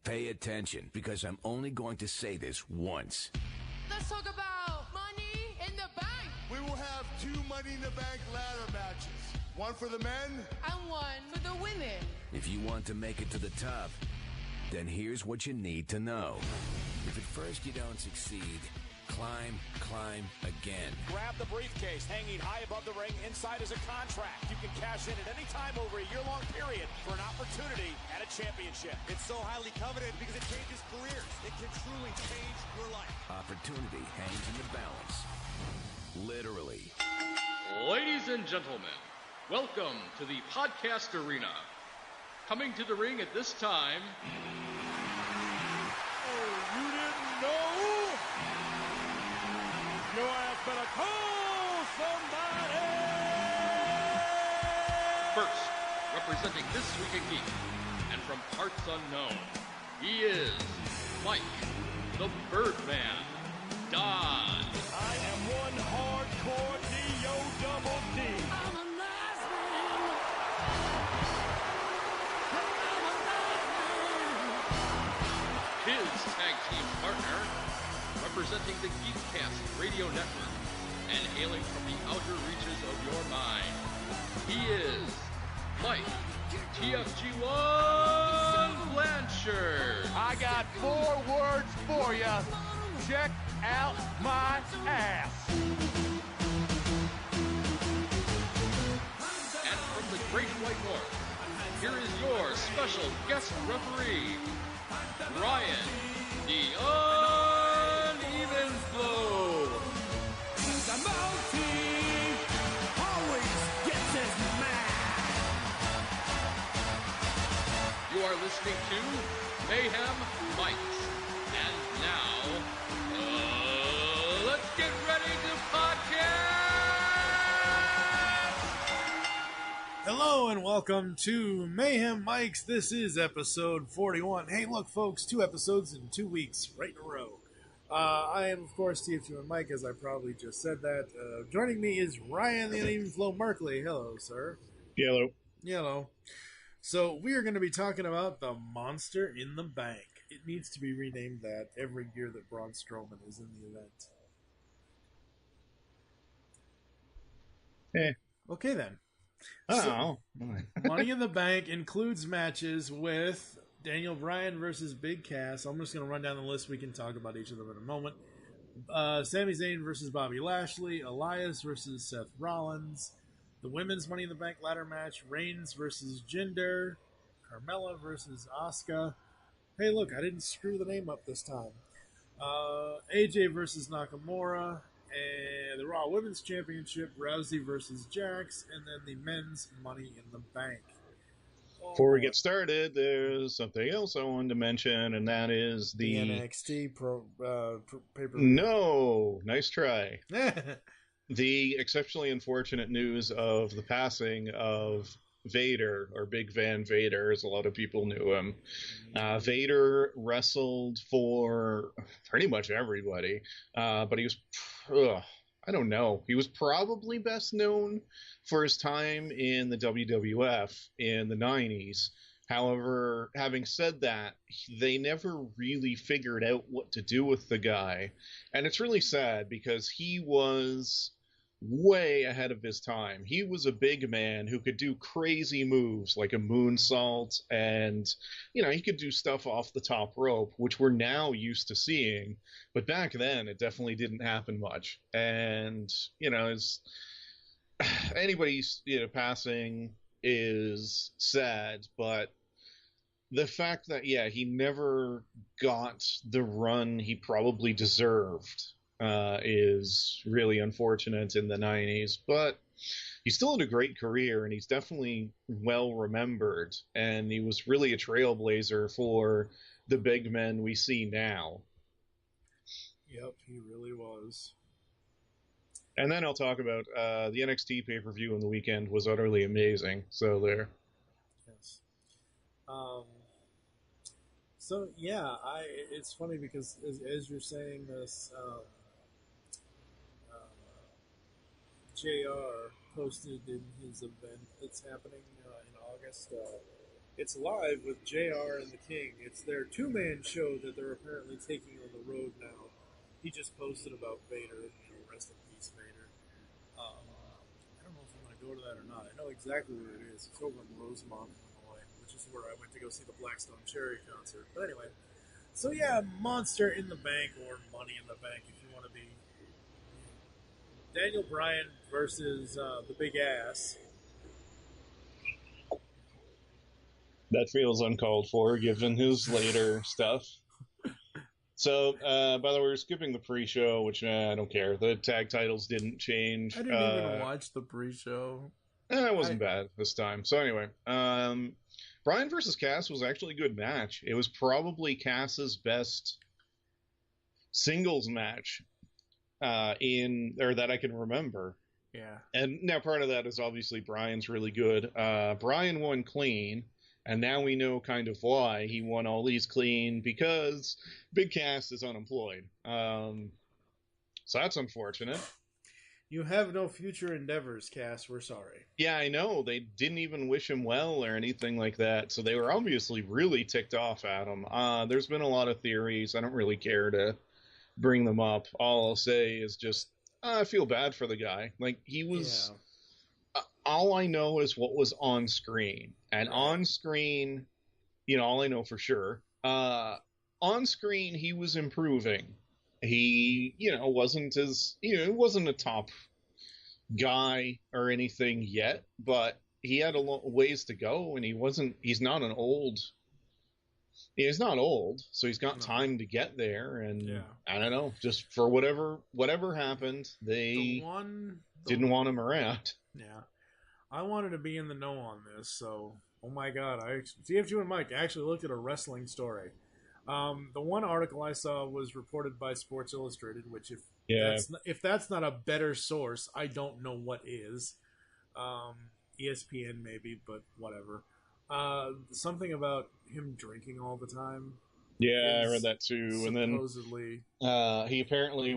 Pay attention, because I'm only going to say this once. Let's talk about Money in the Bank. We will have 2 Money in the Bank ladder matches. One for the men And one for the women. If you want to make it to the top, then here's what you need to know. If at first you don't succeed, climb again. Grab the briefcase hanging high above the ring. Inside is a contract. You can cash in at any time over a year-long period for an opportunity at a championship. It's so highly coveted because it changes careers. It can truly change your life. Opportunity hangs in the balance. Literally. Ladies and gentlemen, welcome to the podcast arena. Coming to the ring at this time... Oh, you didn't know? Your ass better call somebody! First, representing This Week in Geek, and from parts unknown, he is Mike, the Birdman, Don. I am one hardcore D-O-double-D. I'm a nice man. His tag team partner, representing the Geekcast Radio Network, and hailing from the outer reaches of your mind, he is Mike, TFG1 Blanchard. I got 4 words for you. Check out my ass. And from the Great White North, here is your special guest referee, Ryan, the UnEvenFlow. The multi always gets his man. You are listening to Mayhem Mics. And now, let's get ready to podcast! Hello and welcome to Mayhem Mics. This is episode 41. Hey, look, folks, 2 episodes in 2 weeks, right in a row. I am, of course, TFG and Mike, as I probably just said that. Joining me is Ryan, the UnEvenFlow Markley. Hello, sir. Hello. Hello. So we are going to be talking about the Monster in the Bank. It needs to be renamed that every year that Braun Strowman is in the event. Okay, then. Oh. Money in the Bank includes matches with Daniel Bryan versus Big Cass. I'm just going to run down the list. We can talk about each of them in a moment. Sami Zayn versus Bobby Lashley. Elias versus Seth Rollins. The Women's Money in the Bank ladder match. Reigns versus Jinder. Carmella versus Asuka. Hey, look, I didn't screw the name up this time. AJ versus Nakamura. And the Raw Women's Championship, Rousey versus Jax, and then the Men's Money in the Bank. Before we get started, there's something else I wanted to mention, and that is the NXT pay-per-view. No! Nice try. The exceptionally unfortunate news of the passing of Vader, or Big Van Vader, as a lot of people knew him. Vader wrestled for pretty much everybody, but he was, I don't know, he was probably best known for his time in the WWF in the 90s. However, having said that, they never really figured out what to do with the guy, and it's really sad because he was way ahead of his time. He was a big man who could do crazy moves like a moonsault, and he could do stuff off the top rope, which we're now used to seeing, but back then it definitely didn't happen much. And anybody's passing is sad, but the fact that he never got the run he probably deserved is really unfortunate in the 90s, but he still had a great career, and he's definitely well remembered, and he was really a trailblazer for the big men we see now. Yep, he really was. And then I'll talk about the NXT pay-per-view on the weekend was utterly amazing, so there. Yes. It's funny because as you're saying this, JR posted in his event that's happening in August, It's live with JR and the King. It's their two-man show that they're apparently taking on the road now. He just posted about Vader, rest in peace, Vader. I don't know if I'm going to go to that or not. I know exactly where it is. It's over in Rosemont, Illinois, which is where I went to go see the Blackstone Cherry concert. But anyway, so yeah, Monster in the Bank, or Money in the Bank if you want to be. Daniel Bryan versus the Big Ass. That feels uncalled for, given his later stuff. So, by the way, we're skipping the pre-show, which I don't care. The tag titles didn't change. I didn't even watch the pre-show. It wasn't bad this time. So anyway, Bryan versus Cass was actually a good match. It was probably Cass's best singles match that I can remember. Yeah. And now part of that is obviously Bryan's really good. Bryan won clean. And now we know kind of why he won all these clean, because Big Cass is unemployed. So that's unfortunate. You have no future endeavors, Cass. We're sorry. Yeah, I know. They didn't even wish him well or anything like that. So they were obviously really ticked off at him. There's been a lot of theories. I don't really care to bring them up. All I'll say is just, I feel bad for the guy. Like, he was... Yeah. All I know is what was on screen. And on screen, all I know for sure, on screen, he was improving. He, wasn't wasn't a top guy or anything yet, but he had a ways to go, and he's not old, so he's got time to get there, and I don't know, just for whatever happened, they didn't want him around. Yeah. I wanted to be in the know on this, so, oh my god, TFG and Mike actually looked at a wrestling story. The one article I saw was reported by Sports Illustrated, which if that's not a better source, I don't know what is. ESPN maybe, but whatever. Something about him drinking all the time. Yeah, I read that too. Supposedly. And then he apparently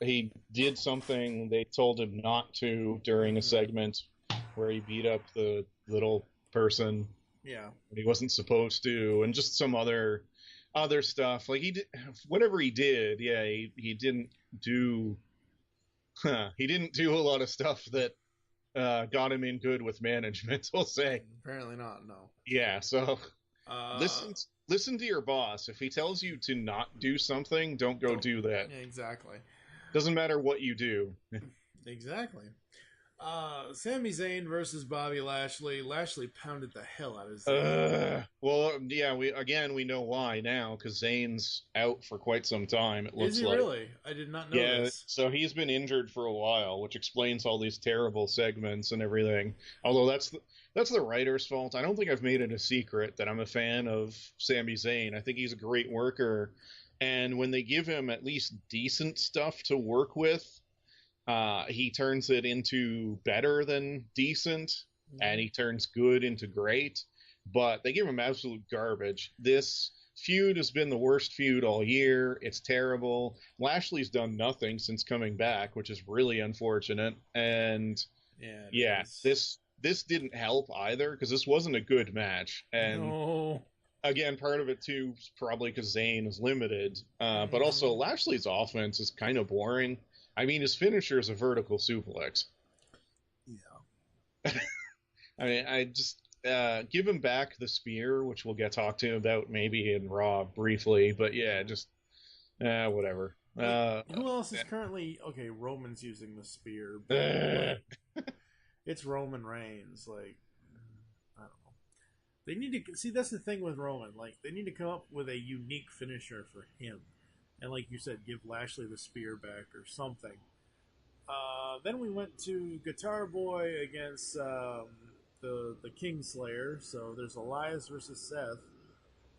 he did something they told him not to during a segment where he beat up the little person. Yeah. But he wasn't supposed to, and just some other stuff. Like, he did whatever he did, he didn't do he didn't do a lot of stuff that got him in good with management, we'll say. Apparently not, no. Yeah, so listen to your boss. If he tells you to not do something, don't go do that. Yeah, exactly. Doesn't matter what you do. Exactly. Sami Zayn versus Bobby Lashley. Lashley pounded the hell out of Zayn. Well, yeah, we know why now, because Zayn's out for quite some time, it looks like. Is he really? I did not know this. So he's been injured for a while, which explains all these terrible segments and everything. Although that's the writer's fault. I don't think I've made it a secret that I'm a fan of Sami Zayn. I think he's a great worker, and when they give him at least decent stuff to work with, he turns it into better than decent, and he turns good into great, but they give him absolute garbage. This feud has been the worst feud all year. It's terrible. Lashley's done nothing since coming back, which is really unfortunate, and this didn't help either, because this wasn't a good match, and again, part of it too is probably because Zayn is limited, but also Lashley's offense is kind of boring. I mean, his finisher is a vertical suplex. Yeah. I mean, I just give him back the spear, which we'll get talked to about maybe in Raw briefly. But yeah, just whatever. Who else is currently... Okay, Roman's using the spear. But it's Roman Reigns. Like, I don't know. They need to... See, that's the thing with Roman. Like, they need to come up with a unique finisher for him. And like you said, give Lashley the spear back or something. Then we went to Guitar Boy against the Kingslayer. So there's Elias versus Seth.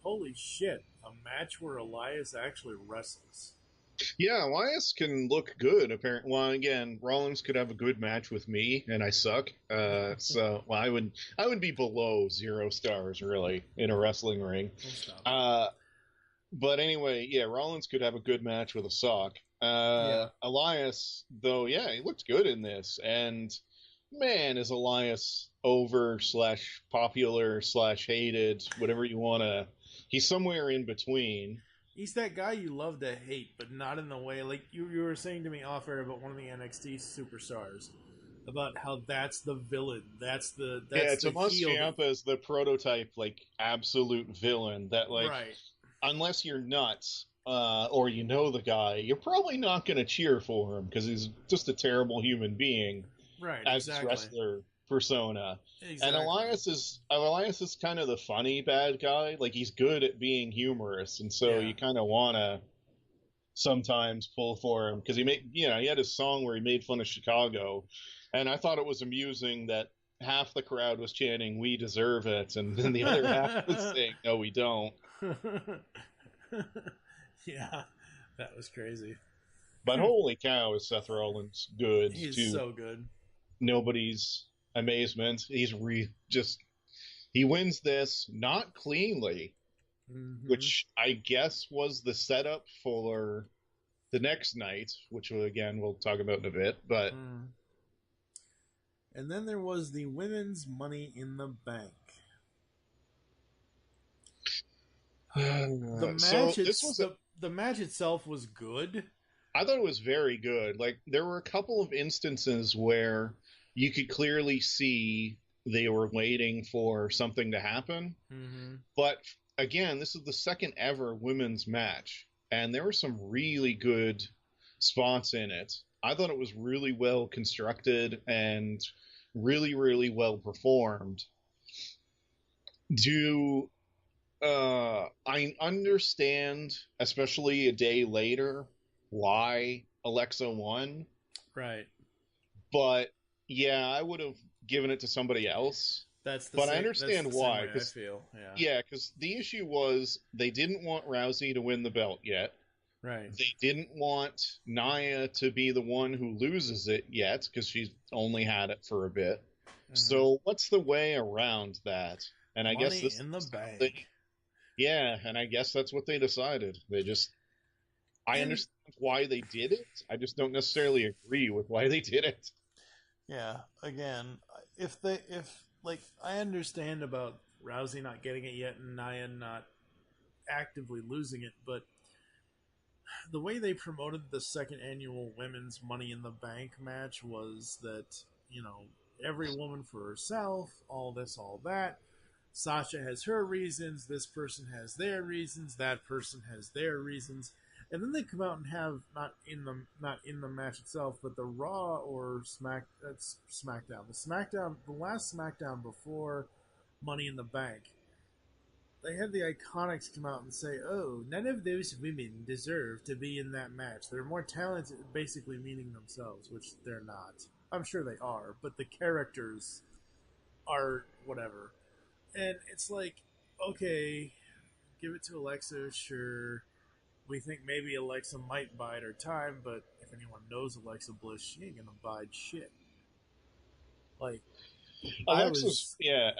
Holy shit. A match where Elias actually wrestles. Yeah, Elias can look good, apparently. Well, again, Rollins could have a good match with me, and I suck. So I would be below 0 stars, really, in a wrestling ring. But anyway, yeah, Rollins could have a good match with a sock. Elias, though, yeah, he looked good in this. And, man, is Elias over / popular / hated, whatever you want to. He's somewhere in between. He's that guy you love to hate, but not in the way like you were saying to me off air about one of the NXT superstars, about how that's the villain. That's Tomas Ciampa is the prototype, like, absolute villain that, like, right. Unless you're nuts or you know the guy, you're probably not going to cheer for him because he's just a terrible human being, right? As his wrestler persona. Exactly. And Elias is kind of the funny bad guy. Like, he's good at being humorous, and so you kind of want to sometimes pull for him because he had his song where he made fun of Chicago, and I thought it was amusing that half the crowd was chanting "We deserve it," and then the other half was saying "No, we don't." Yeah, that was crazy. But holy cow, is Seth Rollins good? He's so good. Nobody's amazement. He's he wins this not cleanly, which I guess was the setup for the next night, which again we'll talk about in a bit. But and then there was the women's Money in the Bank. The match itself was good. I thought it was very good. Like, there were a couple of instances where you could clearly see they were waiting for something to happen. But again, this is the second ever women's match, and there were some really good spots in it. I thought it was really well constructed and really, really well performed. I understand, especially a day later, why Alexa won. Right. But yeah, I would have given it to somebody else. I understand why. I feel. Yeah, because the issue was they didn't want Rousey to win the belt yet. Right. They didn't want Nia to be the one who loses it yet because she's only had it for a bit. So what's the way around that? And I guess this in the bank. Yeah, and I guess that's what they decided. I understand why they did it. I just don't necessarily agree with why they did it. Yeah, again, if I understand about Rousey not getting it yet and Nia not actively losing it, but the way they promoted the second annual women's Money in the Bank match was that, every woman for herself, all this, all that. Sasha has her reasons, this person has their reasons, that person has their reasons, and then they come out and have not in the match itself, but the Raw or SmackDown, the last SmackDown before Money in the Bank, they had the Iconics come out and say, "Oh, none of those women deserve to be in that match. They're more talented," basically meaning themselves, which they're not. I'm sure they are, but the characters are whatever. And it's like, okay, give it to Alexa, sure. We think maybe Alexa might bide her time, but if anyone knows Alexa Bliss, she ain't gonna bide shit. Like, and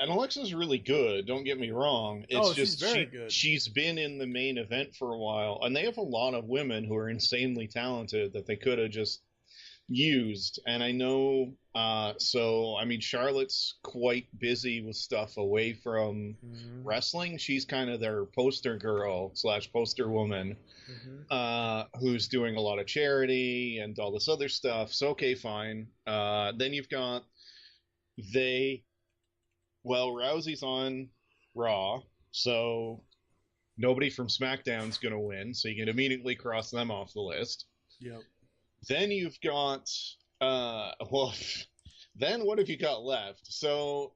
Alexa's really good, don't get me wrong. It's she's very good. She's been in the main event for a while, and they have a lot of women who are insanely talented that they could have just used. And I know Charlotte's quite busy with stuff away from wrestling. She's kind of their poster girl / poster woman, who's doing a lot of charity and all this other stuff. So okay, fine. Then you've got Rousey's on Raw, so nobody from SmackDown's gonna win, so you can immediately cross them off the list. Yep. Then you've got, then what have you got left? So,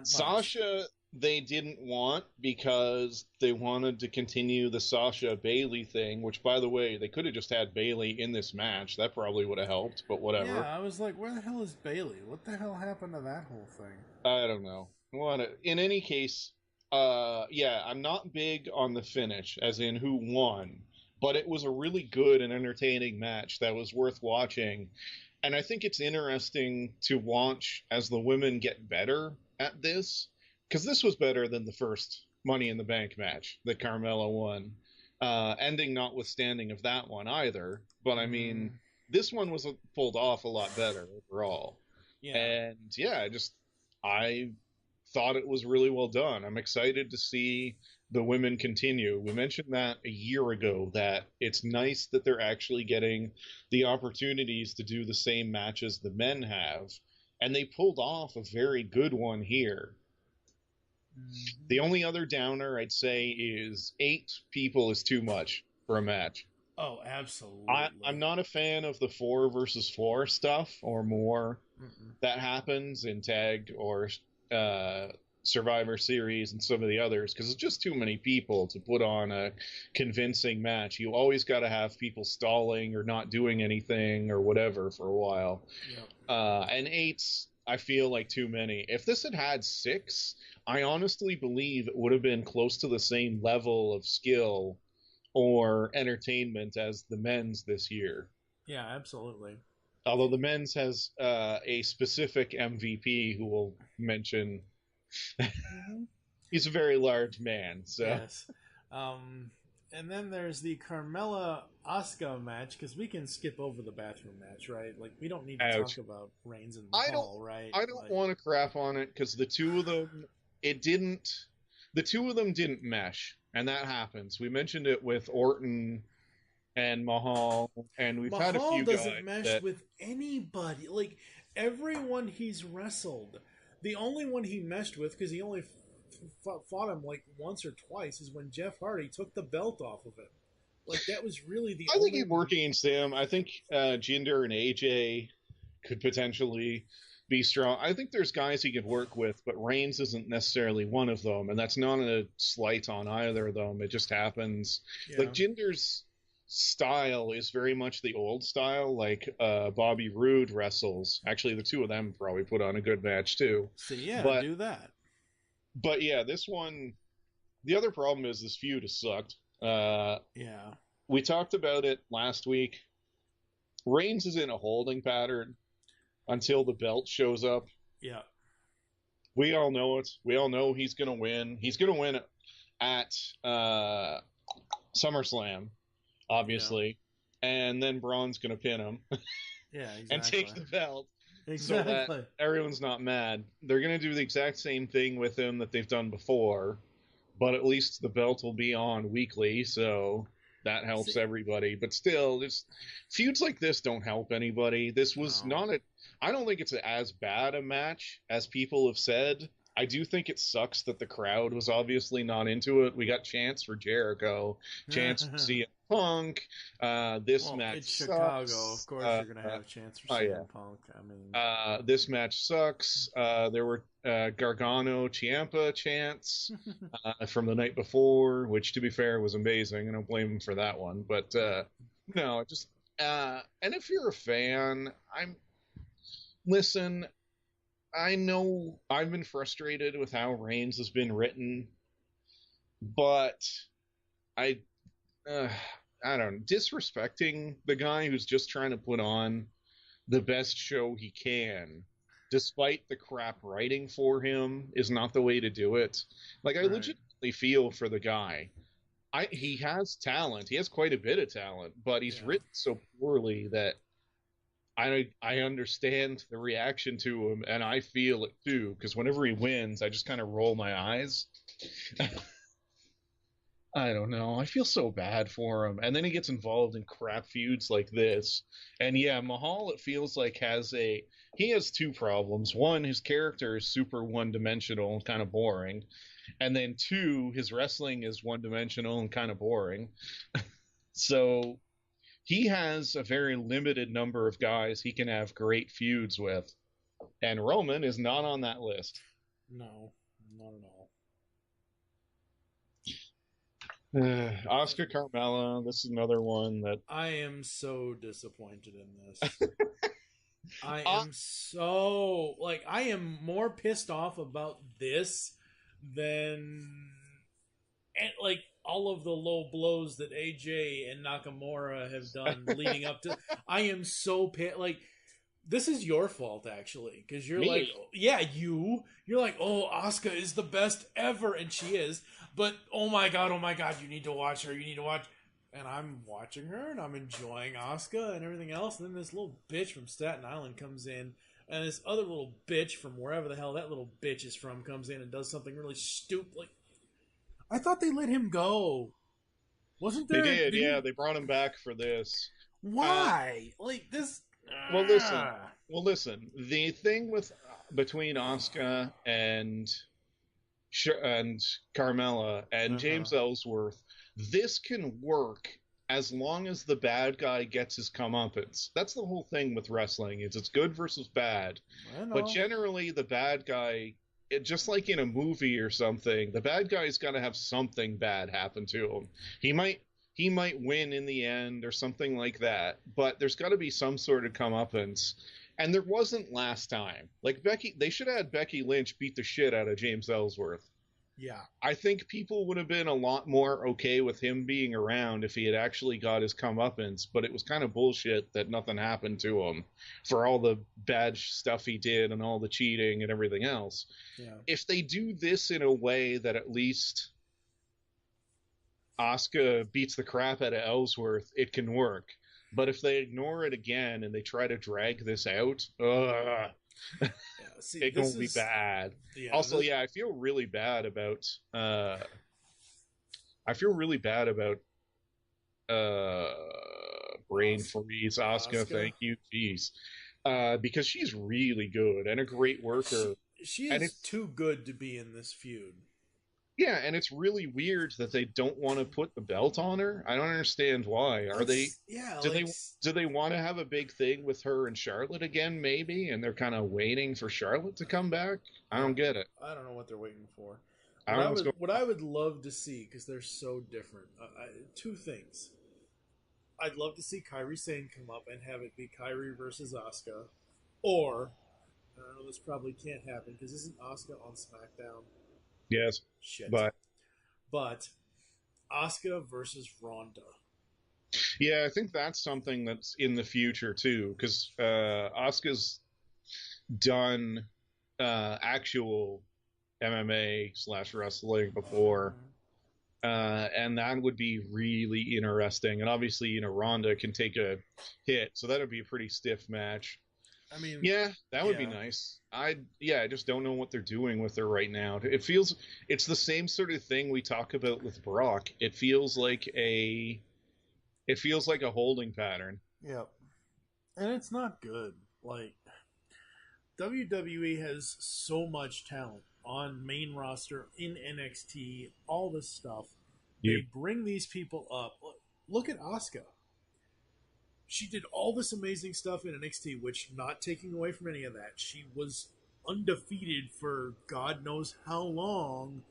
Sasha, they didn't want because they wanted to continue the Sasha Bayley thing, which, by the way, they could have just had Bayley in this match. That probably would have helped, but whatever. Yeah, I was like, where the hell is Bayley? What the hell happened to that whole thing? I don't know. In any case, I'm not big on the finish, as in who won. But it was a really good and entertaining match that was worth watching. And I think it's interesting to watch as the women get better at this. Because this was better than the first Money in the Bank match that Carmella won. Ending notwithstanding of that one either. But I mean, this one was pulled off a lot better overall. Yeah. And yeah, I thought it was really well done. I'm excited to see the women continue. We mentioned that a year ago, that it's nice that they're actually getting the opportunities to do the same matches the men have. And they pulled off a very good one here. Mm-hmm. The only other downer I'd say is 8 people is too much for a match. Oh, absolutely. I'm not a fan of the 4 versus 4 stuff or more that happens in tag or Survivor Series and some of the others, because it's just too many people to put on a convincing match. You always got to have people stalling or not doing anything or whatever for a while. Yep. And 8's, I feel like, too many. If this had had 6, I honestly believe it would have been close to the same level of skill or entertainment as the men's this year. Yeah, absolutely. Although the men's has a specific MVP who will mention. He's a very large man, so. Yes. And then there's the Carmella Asuka match, because we can skip over the bathroom match, right? Like, we don't need to talk about Reigns and Mahal, right? I don't want to crap on it, because the two of them didn't mesh, and that happens. We mentioned it with Orton and Mahal, and we've had a few guys doesn't mesh with anybody. Like, everyone he's wrestled, the only one he meshed with, because he only fought him like once or twice, is when Jeff Hardy took the belt off of him. Like, that was really the only... I think he'd work against him. I think Jinder and AJ could potentially be strong. I think there's guys he could work with, but Reigns isn't necessarily one of them, and that's not a slight on either of them. It just happens. Yeah. Like, Jinder's style is very much the old style, like Bobby Roode wrestles. Actually, the two of them probably put on a good match too. So yeah, do that. But yeah, this one, the other problem is this feud has sucked. Yeah. We talked about it last week. Reigns is in a holding pattern until the belt shows up. Yeah. We all know it. We all know he's going to win. He's going to win at SummerSlam, obviously. Yeah. And then Braun's going to pin him. Yeah, exactly. And take the belt. Exactly. So that everyone's not mad. They're going to do the exact same thing with him that they've done before, but at least the belt will be on weekly, so that helps everybody. But still, just feuds like this don't help anybody. This was I don't think it's as bad a match as people have said. I do think it sucks that the crowd was obviously not into it. We got chants for Jericho, chants for CM Punk. This match it's sucks. Chicago, of course you're going to have chants for CM Punk. I mean, this match sucks. There were Gargano Ciampa chants from the night before, which, to be fair, was amazing. I don't blame him for that one. But no, just and if you're a fan, listen. I know I've been frustrated with how Reigns has been written, but I don't know, disrespecting the guy who's just trying to put on the best show he can, despite the crap writing for him, is not the way to do it. Like, I legitimately feel for the guy. He has talent. He has quite a bit of talent, but he's written so poorly that I understand the reaction to him, and I feel it too, because whenever he wins, I just kind of roll my eyes. I don't know. I feel so bad for him. And then he gets involved in crap feuds like this. And yeah, Mahal, it feels like he has two problems. One, his character is super one-dimensional and kind of boring. And then 2, his wrestling is one-dimensional and kind of boring. So he has a very limited number of guys he can have great feuds with. And Roman is not on that list. No, not at all. Oscar Carmella, this is another one that... I am so disappointed in this. I am more pissed off about this than... And, like, all of the low blows that AJ and Nakamura have done leading up to... I am so pissed. Like, this is your fault, actually. Because you're like... Yeah, You're like, oh, Asuka is the best ever. And she is. But, oh my god, you need to watch her. You need to watch... And I'm watching her, and I'm enjoying Asuka and everything else. And then this little bitch from Staten Island comes in and this other little bitch from wherever the hell that little bitch is from comes in and does something really stupid. Like, I thought they let him go. Wasn't there? They did, yeah. They brought him back for this. Why? Like this. Well, listen. The thing between Asuka and Carmella and James Ellsworth, this can work as long as the bad guy gets his comeuppance. That's the whole thing with wrestling. It's good versus bad. But generally, the bad guy, just like in a movie or something, the bad guy's got to have something bad happen to him. He might win in the end or something like that, but there's got to be some sort of comeuppance. And there wasn't last time. Like they should have had Becky Lynch beat the shit out of James Ellsworth. Yeah. I think people would have been a lot more okay with him being around if he had actually got his comeuppance, but it was kind of bullshit that nothing happened to him for all the bad stuff he did and all the cheating and everything else. Yeah. If they do this in a way that at least Asuka beats the crap out of Ellsworth, it can work. But if they ignore it again and they try to drag this out, it will be bad. Yeah, also, I feel really bad about. Brain freeze, Asuka. Thank you, jeez, because she's really good and a great worker. She is too good to be in this feud. Yeah, and it's really weird that they don't want to put the belt on her. I don't understand why. Are they? Yeah. Do they want to have a big thing with her and Charlotte again? Maybe, and they're kind of waiting for Charlotte to come back. I don't get it. I don't know what they're waiting for. What I would love to see, because they're so different. Two things. I'd love to see Kairi Sane come up and have it be Kairi versus Asuka, or I don't know, this probably can't happen because isn't Asuka on SmackDown? Yes. Shit. But Asuka versus Ronda. Yeah, I think that's something that's in the future too, because Asuka's done actual MMA/wrestling before, and that would be really interesting. And obviously, Ronda can take a hit, so that would be a pretty stiff match. I mean, yeah, that would be nice. I just don't know what they're doing with her right now. It's the same sort of thing we talk about with Brock. It feels like a holding pattern. Yep. And it's not good. Like, WWE has so much talent on main roster, in NXT, all this stuff. Yep. They bring these people up. Look at Asuka. She did all this amazing stuff in NXT, which, not taking away from any of that, she was undefeated for God knows how long.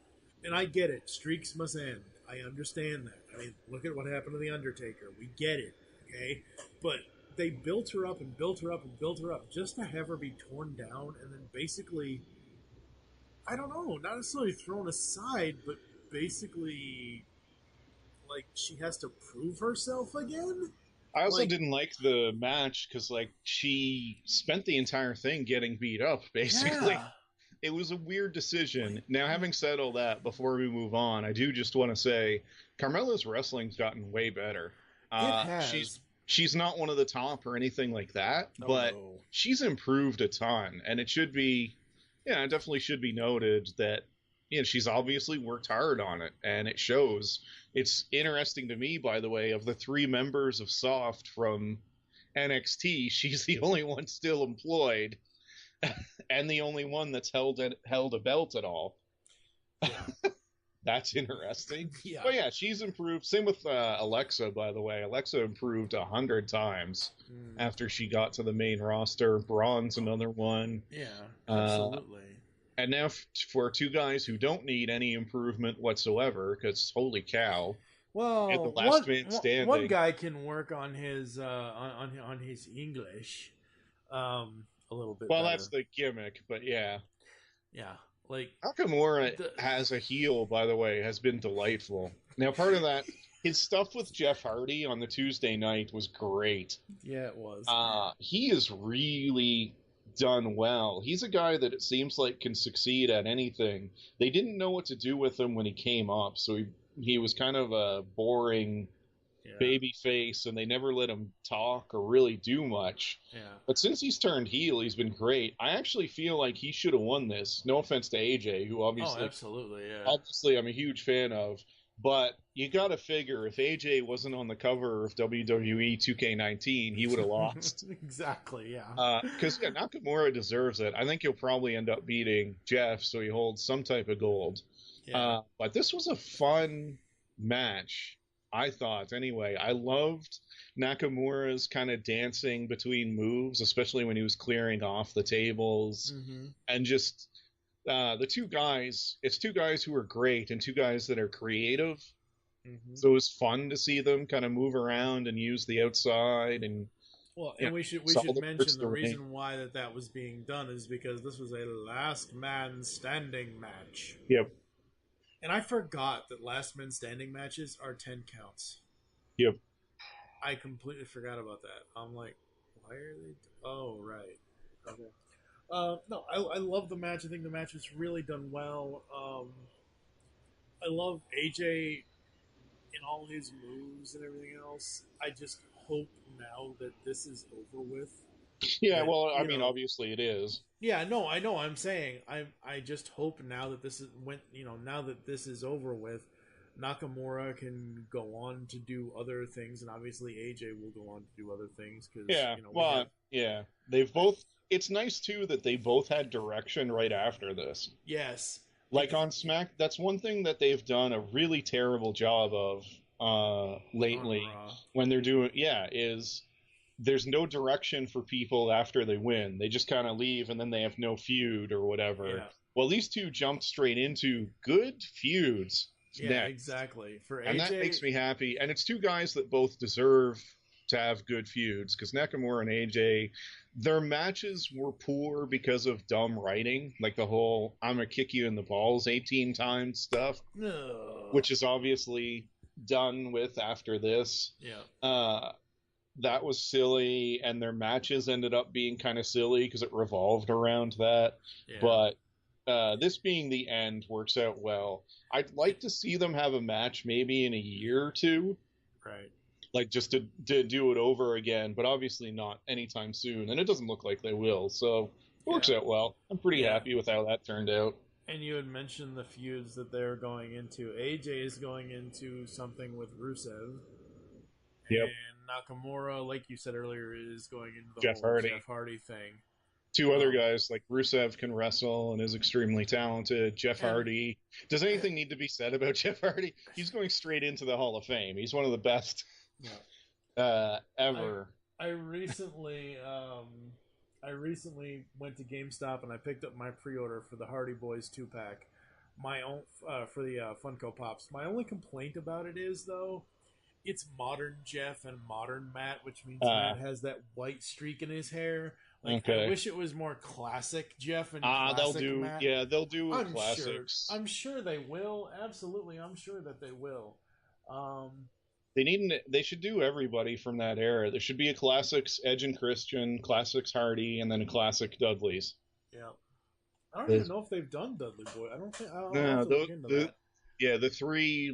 And I get it. Streaks must end. I understand that. I mean, look at what happened to The Undertaker. We get it, okay? But they built her up and built her up and built her up just to have her be torn down and then basically, I don't know, not necessarily thrown aside, but basically, like, she has to prove herself again? I also didn't like the match because, she spent the entire thing getting beat up, basically. Yeah. It was a weird decision. Now, having said all that, before we move on, I do just want to say Carmella's wrestling's gotten way better. It has. She's not one of the top or anything like that, but she's improved a ton, and it definitely should be noted that she's obviously worked hard on it, and it shows. It's interesting to me, by the way, of the 3 members of Soft from NXT, she's the only one still employed, and the only one that's held a belt at all. Yeah. That's interesting. Yeah. But yeah, she's improved. Same with Alexa, by the way. Alexa improved 100 times after she got to the main roster. Braun's another one. Yeah, absolutely. And now for 2 guys who don't need any improvement whatsoever, because holy cow! Well, the last man standing. One guy can work on his on his English a little bit. Well, better. That's the gimmick, but yeah. Like Nakamura has a heel, by the way, has been delightful. Now, part of that, his stuff with Jeff Hardy on the Tuesday night was great. Yeah, it was. He is really done well. He's a guy that it seems like can succeed at anything. They didn't know what to do with him when he came up, so he was kind of a boring baby face, and they never let him talk or really do much. Yeah. But since he's turned heel, he's been great. I actually feel like he should have won this. No offense to AJ, who obviously, absolutely, yeah. Obviously, I'm a huge fan of. But you got to figure, if AJ wasn't on the cover of WWE 2K19, he would have lost. Exactly, yeah. Because Nakamura deserves it. I think he'll probably end up beating Jeff, so he holds some type of gold. Yeah. But this was a fun match, I thought. Anyway, I loved Nakamura's kind of dancing between moves, especially when he was clearing off the tables. And just... the two guys, it's two guys who are great and two guys that are creative. So it was fun to see them kind of move around and use the outside. And we should mention the reason why that was being done is because this was a last man standing match. Yep. And I forgot that last man standing matches are 10 counts. Yep. I completely forgot about that. I'm like, why are they... Oh, right. Okay. No, I love the match. I think the match was really done well. I love AJ in all his moves and everything else. I just hope now that this is over with. Yeah, well, I mean, obviously it is. Yeah, no, I know. I'm saying I just hope now that this is now that this is over with, Nakamura can go on to do other things, and obviously AJ will go on to do other things. Cause, they've both. It's nice too that they both had direction right after this. Yes. Like on Smack, that's one thing that they've done a really terrible job of lately when they're doing is there's no direction for people after they win. They just kind of leave and then they have no feud or whatever. Yeah. Well, these two jumped straight into good feuds. Yeah, next. Exactly. For AJ... And that makes me happy. And it's two guys that both deserve to have good feuds, because Nakamura and AJ, their matches were poor because of dumb writing, like the whole "I'm gonna kick you in the balls 18 times" stuff, which is obviously done with after this. Yeah. That was silly, and their matches ended up being kind of silly because it revolved around that. Yeah. But this being the end works out well. I'd like to see them have a match maybe in a year or two. Right. Like, just to do it over again, but obviously not anytime soon, and it doesn't look like they will, so it works out well. I'm pretty happy with how that turned out. And you had mentioned the feuds that they're going into. AJ is going into something with Rusev. Yep. And Nakamura, like you said earlier, is going into the Jeff Hardy thing. Two other guys, like Rusev can wrestle and is extremely talented. Jeff Hardy. Does anything need to be said about Jeff Hardy? He's going straight into the Hall of Fame. He's one of the best ever. I recently went to GameStop and I picked up my pre-order for the Hardy Boys 2-pack. My own for the Funko Pops. My only complaint about it is, though, it's modern Jeff and modern Matt, which means Matt has that white streak in his hair. Like, I wish it was more classic Jeff and classic Matt. Yeah, they'll do classics. I'm sure they will. Absolutely, I'm sure that they will. They should do everybody from that era. There should be a classics Edge and Christian, classics Hardy, and then a classic Dudley's. Yeah. I don't even know if they've done Dudley Boy. I don't think. I'll have to look into that. Yeah, the three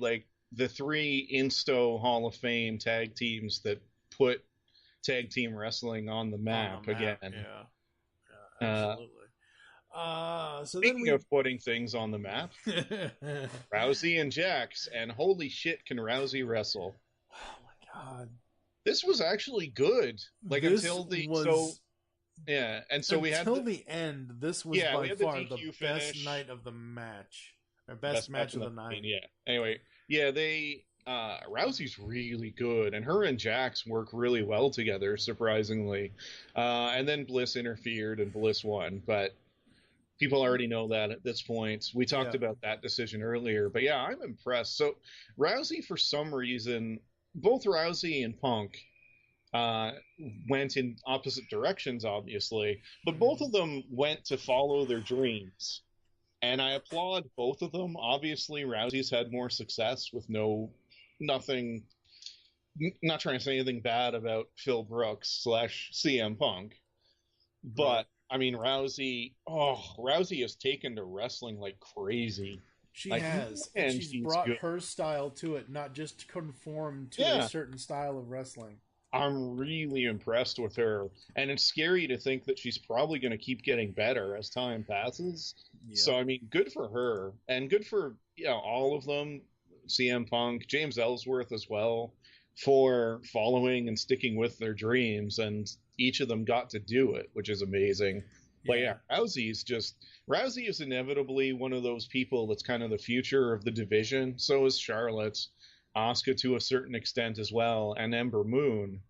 Insto Hall of Fame tag teams that put tag team wrestling on the map again. Yeah, absolutely. Speaking of putting things on the map, Rousey and Jax, and holy shit, can Rousey wrestle? Oh my god, this was actually good. Like we had the end. This was by far the best night of the match. Or best match of the night. Yeah. Anyway, Rousey's really good, and her and Jax work really well together, surprisingly. And then Bliss interfered, and Bliss won. But people already know that at this point. We talked about that decision earlier. But yeah, I'm impressed. So Rousey, for some reason, both Rousey and Punk went in opposite directions, obviously. But both of them went to follow their dreams. And I applaud both of them. Obviously, Rousey's had more success with nothing. Not trying to say anything bad about Phil Brooks / CM Punk, but I mean Rousey has taken to wrestling like crazy. She like, has, man, and she's brought good. her style to it, not just conform to a certain style of wrestling. I'm really impressed with her, and it's scary to think that she's probably going to keep getting better as time passes. Yep. So, I mean, good for her, and good for all of them, CM Punk, James Ellsworth as well, for following and sticking with their dreams, and each of them got to do it, which is amazing. But yeah, Rousey is inevitably one of those people that's kind of the future of the division. So is Charlotte, Asuka to a certain extent as well, and Ember Moon.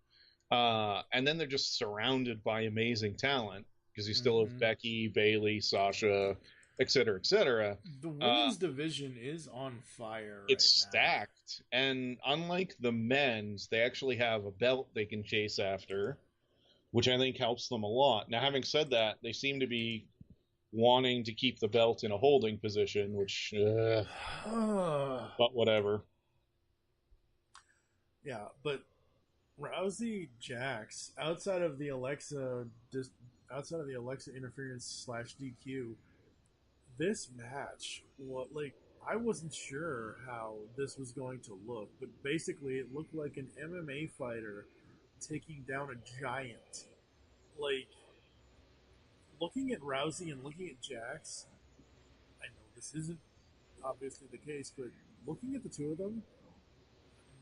And then they're just surrounded by amazing talent because you still have Becky, Bayley, Sasha, etc., etc. The women's division is on fire. It's stacked, and unlike the men's, they actually have a belt they can chase after, which I think helps them a lot. Now, having said that, they seem to be wanting to keep the belt in a holding position, which, but whatever. Yeah, but Rousey Jax, outside of the Alexa interference / DQ, this match, I wasn't sure how this was going to look, but basically it looked like an MMA fighter taking down a giant. Like, looking at Rousey and looking at Jax, I know this isn't obviously the case, but looking at the two of them,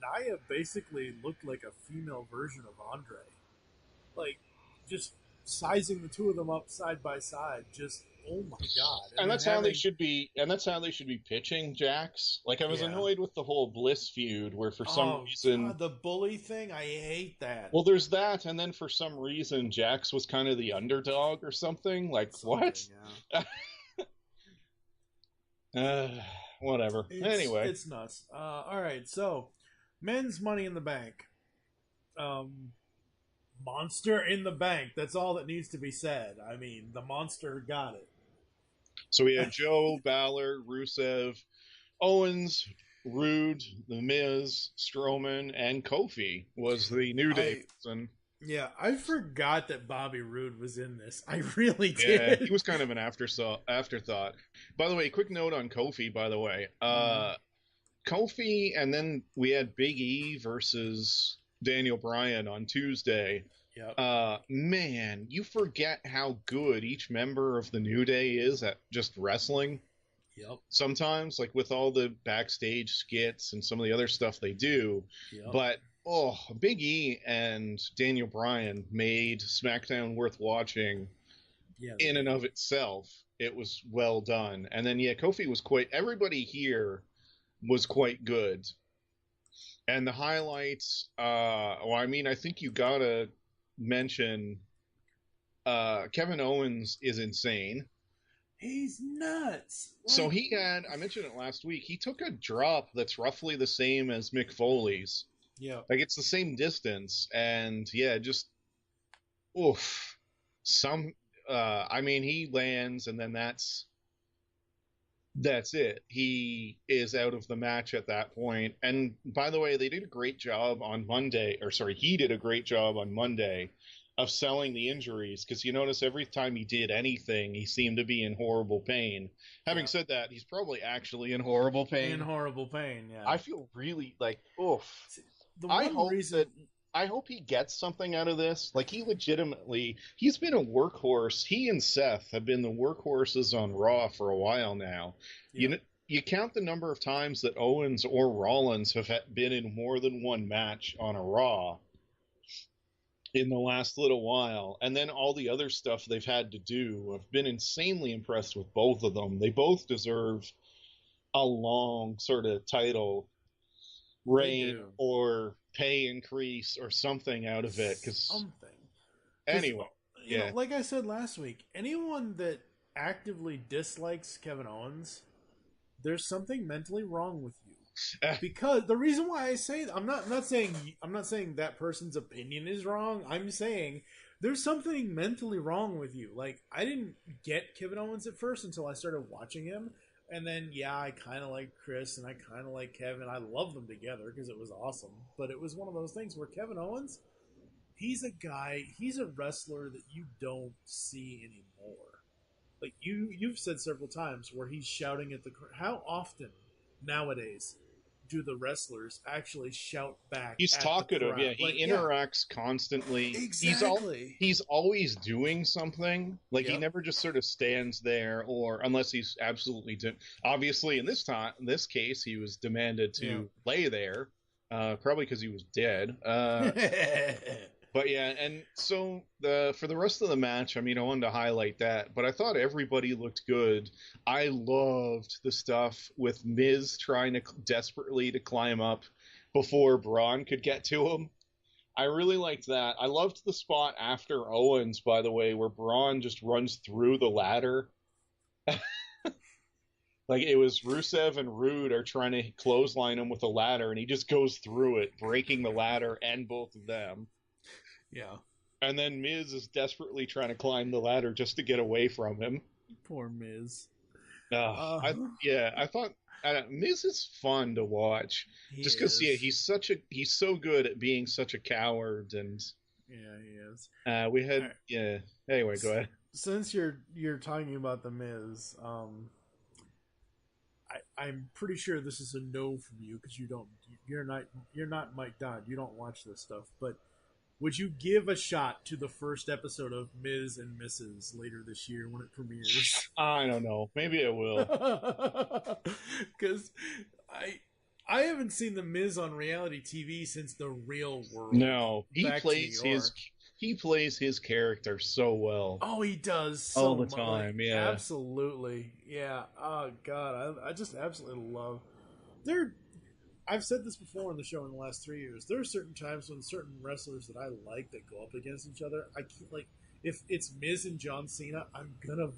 Nia basically looked like a female version of Andre. Like, just sizing the two of them up side by side, just oh my god! And that's how they should be. And that's how they should be pitching Jax. Like, I was annoyed with the whole Bliss feud, where for some reason God, the bully thing, I hate that. Well, there's that, and then for some reason Jax was kind of the underdog or something. Like, what? Whatever. Anyway, it's nuts. All right, so men's Money in the Bank. Monster in the Bank. That's all that needs to be said. I mean, the monster got it. So we had Joe, Balor, Rusev, Owens, Rude, The Miz, Strowman, and Kofi was the New Day. Yeah, I forgot that Bobby Roode was in this. I really did. Yeah, he was kind of an afterthought. By the way, quick note on Kofi, by the way. Kofi, and then we had Big E versus Daniel Bryan on Tuesday. Yep. Man, you forget how good each member of the New Day is at just wrestling. Yep. Sometimes, like with all the backstage skits and some of the other stuff they do. Yep. But, Big E and Daniel Bryan made SmackDown worth watching in and of itself. It was well done. And then, Kofi was everybody here was quite good. And the highlights, I think you gotta mention Kevin Owens is insane. He's nuts. So I mentioned it last week, he took a drop that's roughly the same as Mick Foley's. Yeah. Like, it's the same distance, and just he lands, and then that's it. He is out of the match at that point. And by the way, they did a great job on Monday, he did a great job on Monday of selling the injuries, because you notice every time he did anything, he seemed to be in horrible pain. Having said that, he's probably actually in horrible pain. I feel really I hope he gets something out of this. Like, he's been a workhorse. He and Seth have been the workhorses on Raw for a while now. Yeah. You count the number of times that Owens or Rollins have been in more than one match on a Raw in the last little while, and then all the other stuff they've had to do. I've been insanely impressed with both of them. They both deserve a long sort of title reign or pay increase or something out of it. Anyway, like I said last week, anyone that actively dislikes Kevin Owens, there's something mentally wrong with you. Because the reason why I say that, I'm not saying that person's opinion is wrong. I'm saying there's something mentally wrong with you. Like, I didn't get Kevin Owens at first until I started watching him. And then, I kind of like Chris and I kind of like Kevin. I love them together because it was awesome. But it was one of those things where Kevin Owens, he's a wrestler that you don't see anymore. like you've said several times where he's shouting at the crowd. How often nowadays do the wrestlers actually shout back? He's at talkative. the Yeah, crowd? he Like, interacts constantly. Exactly. He's always doing something. Like, he Yep. never just sort of stands there, or unless he's absolutely obviously in this case he was demanded to lay there, probably because he was dead. But yeah, and so for the rest of the match, I mean, I wanted to highlight that, but I thought everybody looked good. I loved the stuff with Miz trying to desperately to climb up before Braun could get to him. I really liked that. I loved the spot after Owens, by the way, where Braun just runs through the ladder. Like, it was Rusev and Rude are trying to clothesline him with a ladder, and he just goes through it, breaking the ladder and both of them. Yeah. And then Miz is desperately trying to climb the ladder just to get away from him. Poor Miz. I thought Miz is fun to watch. Just because he's so good at being such a coward, and yeah, he is. Anyway, go ahead. Since you're talking about the Miz, I'm pretty sure this is a no from you because you're not Mike Dodd. You don't watch this stuff, but would you give a shot to the first episode of Miz and Mrs. later this year when it premieres? I don't know. Maybe I will. Because I haven't seen the Miz on reality TV since The Real World. No, he plays his character so well. Oh, he does so all the time. Yeah, absolutely. Yeah. Oh God, I just absolutely love. I've said this before on the show in the last 3 years. There are certain times when certain wrestlers that I like that go up against each other. I can't, like, if it's Miz and John Cena, I'm gonna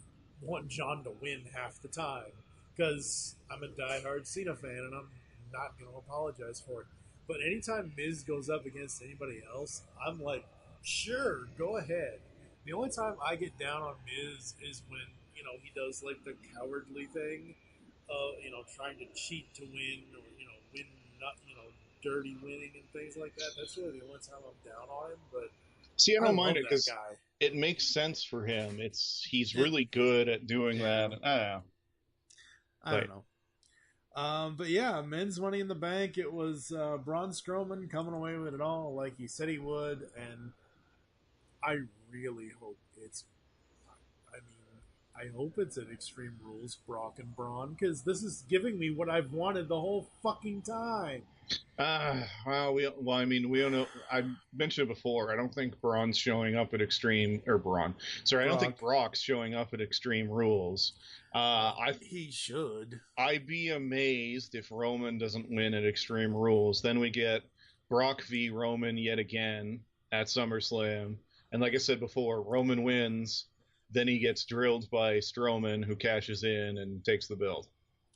want John to win half the time because I'm a diehard Cena fan and I'm not gonna apologize for it. But anytime Miz goes up against anybody else, I'm like, sure, go ahead. The only time I get down on Miz is when he does like the cowardly thing, trying to cheat to win or win not dirty winning and things like that. That's really the only time I'm down on him. But see, I don't mind it because it makes sense for him. He's really good at doing that. I don't know. But yeah, men's Money in the Bank. It was Braun Strowman coming away with it all like he said he would, and I really hope I hope it's an Extreme Rules Brock and Braun, because this is giving me what I've wanted the whole fucking time. We don't know. I mentioned it before. I don't think Braun's showing up at Extreme or Braun. Sorry, I don't think Brock's showing up at Extreme Rules. He should. I'd be amazed if Roman doesn't win at Extreme Rules. Then we get Brock v. Roman yet again at SummerSlam, and like I said before, Roman wins. Then he gets drilled by Strowman, who cashes in and takes the belt.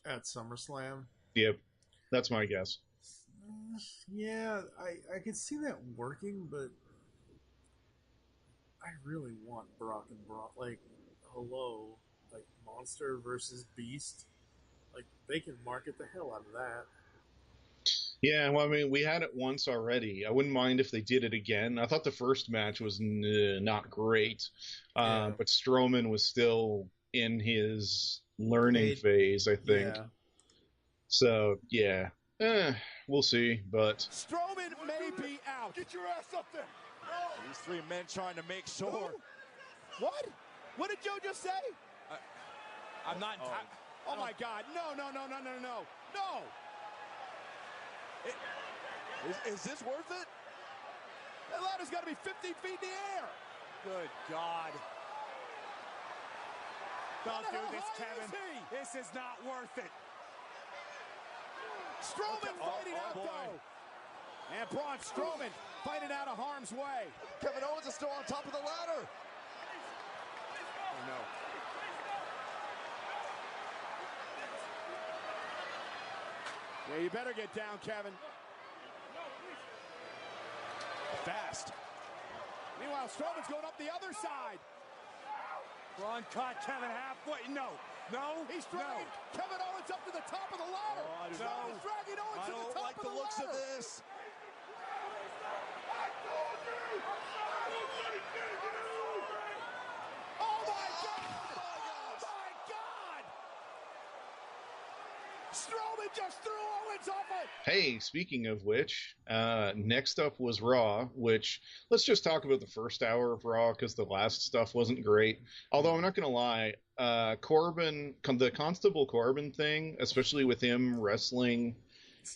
At SummerSlam? Yep. That's my guess. Yeah, I could see that working, but I really want Brock and Braun. Like, hello. Like, Monster versus Beast. Like, they can market the hell out of that. Yeah, well, I mean, we had it once already. I wouldn't mind if they did it again. I thought the first match was not great, but Strowman was still in his learning phase, I think. Yeah. So, yeah, we'll see, but... Strowman may be out. Get your ass up there. No. These three men trying to make sure. What? What did Joe just say? I'm not... Oh, my God. No. No! Is this worth it? That ladder's got to be 15 feet in the air. Good God. Don't do this, Kevin. This is not worth it. Strowman fighting out, though. And Braun Strowman fighting out of harm's way. Kevin Owens is still on top of the ladder. Oh, no. Yeah, you better get down, Kevin. Fast. Meanwhile, Strowman's going up the other side. Braun caught Kevin halfway. No. He's dragging Kevin Owens up to the top of the ladder. Strowman's dragging Owens to the top of the ladder. I don't like the looks of this. Oh, my God! Just threw Owens off it. Hey, speaking of which, next up was Raw, which, let's just talk about the first hour of Raw, because the last stuff wasn't great. Although, I'm not going to lie, Corbin, the Constable Corbin thing, especially with him wrestling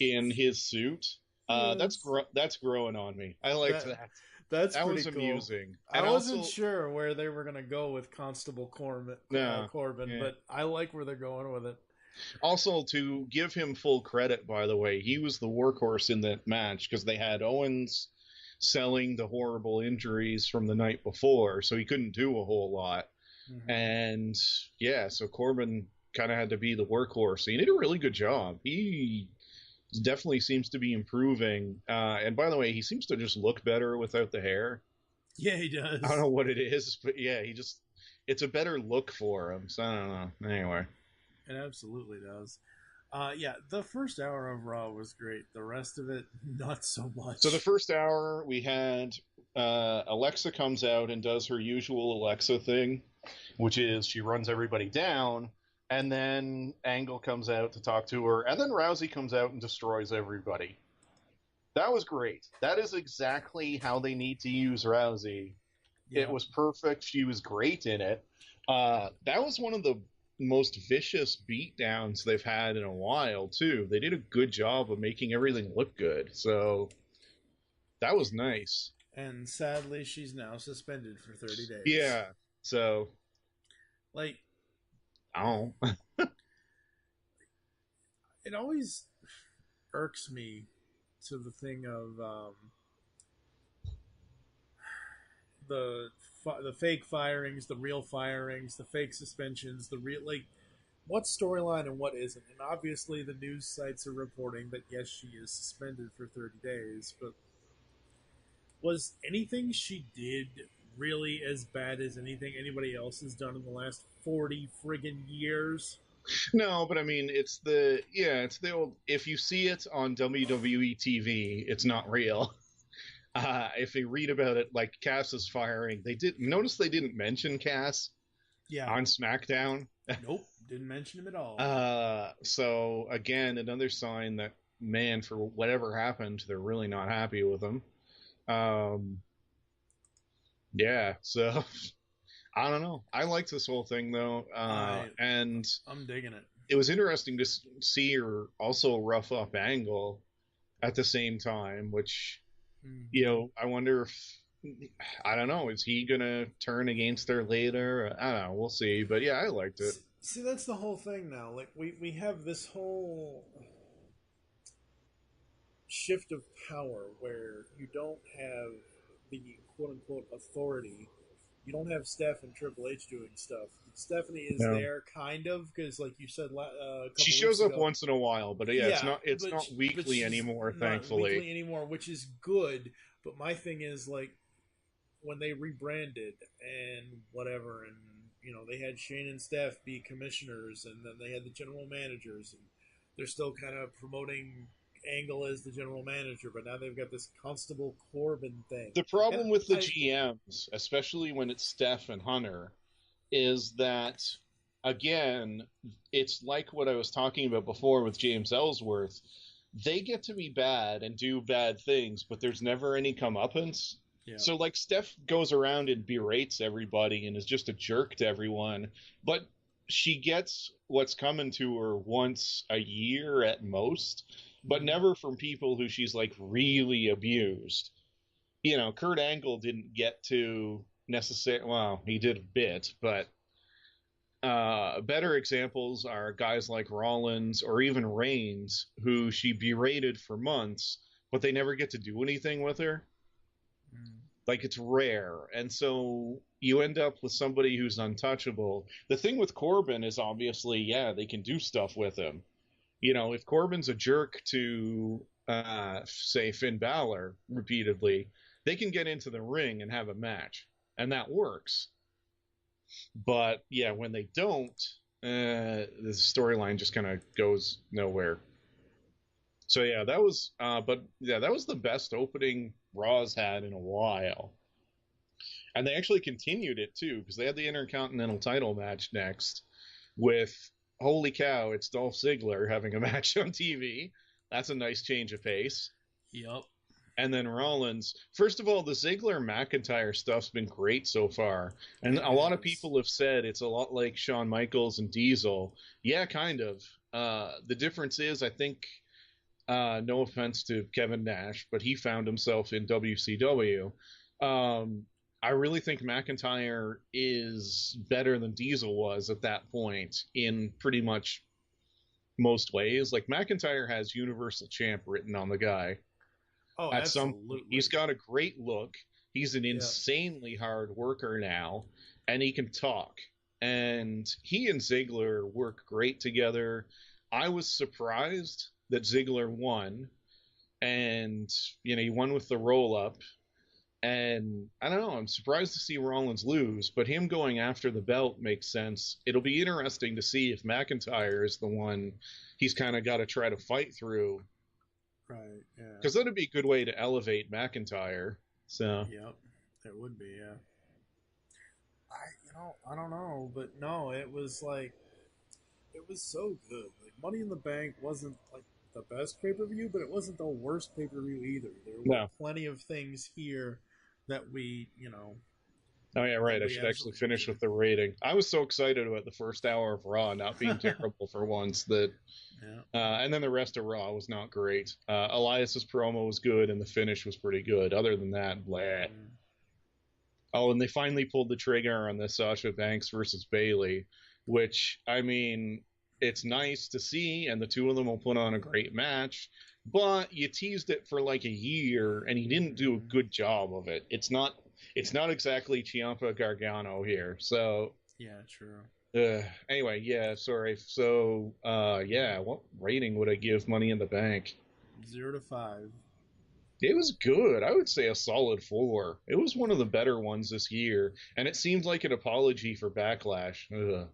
in his suit, that's growing on me. I liked that. That was cool. Amusing. I wasn't sure where they were going to go with Constable Corbin, but I like where they're going with it. Also, to give him full credit, by the way, he was the workhorse in that match, because they had Owens selling the horrible injuries from the night before, so he couldn't do a whole lot. Mm-hmm. And, yeah, so Corbin kind of had to be the workhorse. He did a really good job. He definitely seems to be improving. And by the way, he seems to just look better without the hair. Yeah, he does. I don't know what it is, but yeah, it's a better look for him. So I don't know. Anyway. It absolutely does. Yeah, the first hour of Raw was great. The rest of it, not so much. So the first hour, we had Alexa comes out and does her usual Alexa thing, which is she runs everybody down. And then Angle comes out to talk to her, and then Rousey comes out and destroys everybody. That was great. That is exactly how they need to use Rousey. Yeah. It was perfect. She was great in it. That was one of the most vicious beatdowns they've had in a while, too. They did a good job of making everything look good. So that was nice. And sadly, she's now suspended for 30 days. Yeah. So, like, oh. It always irks me to the thing of the fake firings, the real firings, the fake suspensions, the real, like, what's storyline and what isn't. And obviously the news sites are reporting that yes, she is suspended for 30 days, but was anything she did really as bad as anything anybody else has done in the last 40 friggin' years? No, but I mean, it's the old, if you see it on WWE TV, it's not real. If you read about it, like Cass's firing, they didn't mention Cass on SmackDown. Nope, didn't mention him at all. So again, another sign that, man, for whatever happened, they're really not happy with him. Yeah, so I don't know. I liked this whole thing, though, and I'm digging it. It was interesting to see her also rough up Angle at the same time, which, you know, I wonder if, I don't know, is he going to turn against her later? I don't know. We'll see. But yeah, I liked it. See, that's the whole thing now. Like, we have this whole shift of power where you don't have the quote-unquote authority. You don't have Steph and Triple H doing stuff. Stephanie is there, kind of, because, like you said, she shows up once in a while, but yeah, it's not weekly anymore, thankfully. Not weekly anymore, which is good. But my thing is, like, when they rebranded and whatever, and you know, they had Shane and Steph be commissioners, and then they had the general managers, and they're still kind of promoting Angle as the general manager, but now they've got this Constable Corbin thing. The problem with the GMs, especially when it's Steph and Hunter, is that, again, it's like what I was talking about before with James Ellsworth. They get to be bad and do bad things, but there's never any comeuppance. Yeah. So, like, Steph goes around and berates everybody and is just a jerk to everyone, but she gets what's coming to her once a year at most, but never from people who she's, like, really abused. You know, Kurt Angle didn't get to necessarily, well, he did a bit, but better examples are guys like Rollins or even Reigns, who she berated for months, but they never get to do anything with her. Like, it's rare. And so you end up with somebody who's untouchable. The thing with Corbin is obviously, yeah, they can do stuff with him. You know, if Corbin's a jerk to, say, Finn Balor repeatedly, they can get into the ring and have a match. And that works. But, yeah, when they don't, the storyline just kind of goes nowhere. So, yeah, that was the best opening Raw's had in a while. And they actually continued it, too, because they had the Intercontinental title match next with holy cow, it's Dolph Ziggler having a match on TV. That's a nice change of pace. Yep. And then Rollins. First of all, the Ziggler-McIntyre stuff's been great so far. And a lot of people have said it's a lot like Shawn Michaels and Diesel. Yeah, kind of. The difference is, I think, no offense to Kevin Nash, but he found himself in WCW. I really think McIntyre is better than Diesel was at that point in pretty much most ways. Like, McIntyre has Universal Champ written on the guy. Oh, at absolutely. He's got a great look. He's an insanely hard worker now, and he can talk. And he and Ziggler work great together. I was surprised that Ziggler won, and he won with the roll-up. And I don't know, I'm surprised to see Rollins lose, but him going after the belt makes sense. It'll be interesting to see if McIntyre is the one he's kind of got to try to fight through. Right, yeah. Because that'd be a good way to elevate McIntyre. So. Yep, it would be, yeah. I don't know, but no, it was so good. Like, Money in the Bank wasn't like the best pay-per-view, but it wasn't the worst pay-per-view either. There were plenty of things here that we, Oh, yeah, right. I should actually finish with the rating. I was so excited about the first hour of Raw not being terrible for once that... Yeah. And then the rest of Raw was not great. Elias's promo was good, and the finish was pretty good. Other than that, blah. Oh, and they finally pulled the trigger on the Sasha Banks versus Bayley, which, I mean, it's nice to see, and the two of them will put on a great match, but you teased it for like a year, and he didn't do a good job of it. It's not exactly Ciampa Gargano here, so... Yeah, true. Anyway, yeah, sorry. So, what rating would I give Money in the Bank? 0 to 5. It was good. I would say a solid 4. It was one of the better ones this year, and it seemed like an apology for Backlash. I'm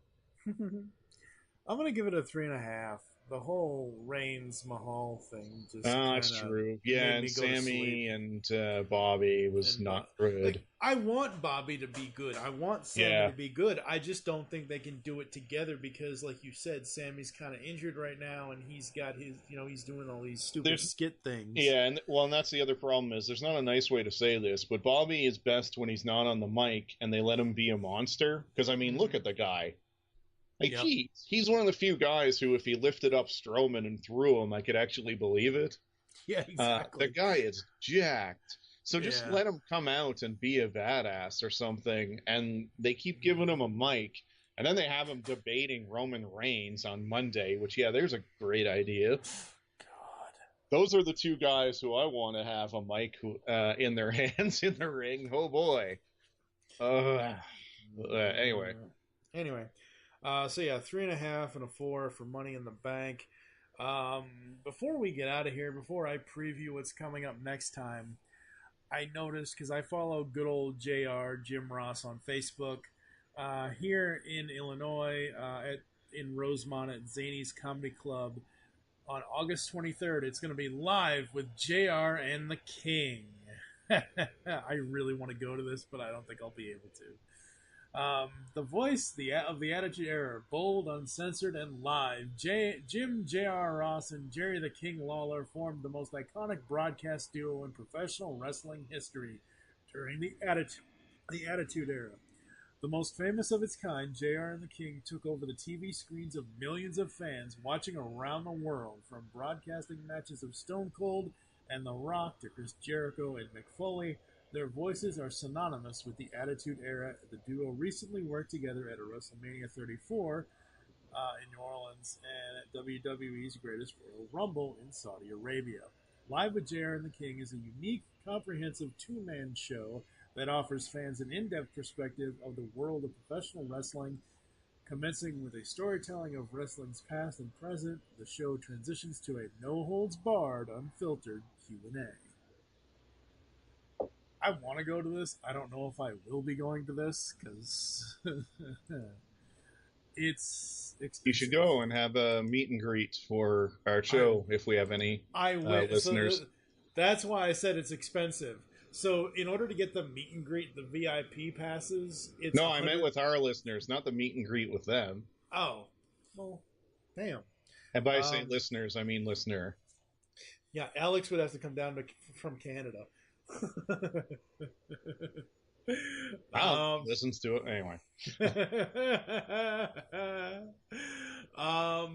going to give it a 3.5. The whole Reigns Mahal thing just that's true. Yeah, and Sammy and Bobby was not good. Like, I want Bobby to be good. I want Sammy to be good. I just don't think they can do it together because, like you said, Sammy's kind of injured right now, and he's got his, he's doing all these stupid skit things. Yeah, and that's the other problem is there's not a nice way to say this, but Bobby is best when he's not on the mic and they let him be a monster. Because, I mean, look at the guy. Like, he's one of the few guys who, if he lifted up Strowman and threw him, I could actually believe it. Yeah, exactly. The guy is jacked. So just let him come out and be a badass or something. And they keep giving him a mic. And then they have him debating Roman Reigns on Monday, which, there's a great idea. God. Those are the two guys who I want to have a mic in their hands in the ring. Oh, boy. Anyway. So 3.5 and a 4 for Money in the Bank. Before we get out of here, before I preview what's coming up next time, I noticed, because I follow good old JR, Jim Ross, on Facebook, here in Illinois, in Rosemont at Zany's Comedy Club on August 23rd. It's going to be live with JR and the King. I really want to go to this, but I don't think I'll be able to. The voice of the Attitude Era, bold, uncensored, and live. Jim J.R. Ross and Jerry the King Lawler formed the most iconic broadcast duo in professional wrestling history during the Attitude Era. The most famous of its kind, J.R. and the King took over the TV screens of millions of fans watching around the world, from broadcasting matches of Stone Cold and The Rock to Chris Jericho and Mick Foley. Their voices are synonymous with the Attitude Era. The duo recently worked together at a WrestleMania 34 in New Orleans and at WWE's Greatest Royal Rumble in Saudi Arabia. Live with JR and the King is a unique, comprehensive two-man show that offers fans an in-depth perspective of the world of professional wrestling. Commencing with a storytelling of wrestling's past and present, the show transitions to a no-holds-barred, unfiltered Q&A. I want to go to this. I don't know if I will be going to this because it's expensive. You should go and have a meet and greet for our show if we have any listeners. So that's why I said it's expensive. So in order to get the meet and greet, the VIP passes, it's... No, I meant with our listeners, not the meet and greet with them. Oh. Well, Damn. And by saying listeners, I mean listener. Yeah, Alex would have to come down from Canada. Listens to it anyway.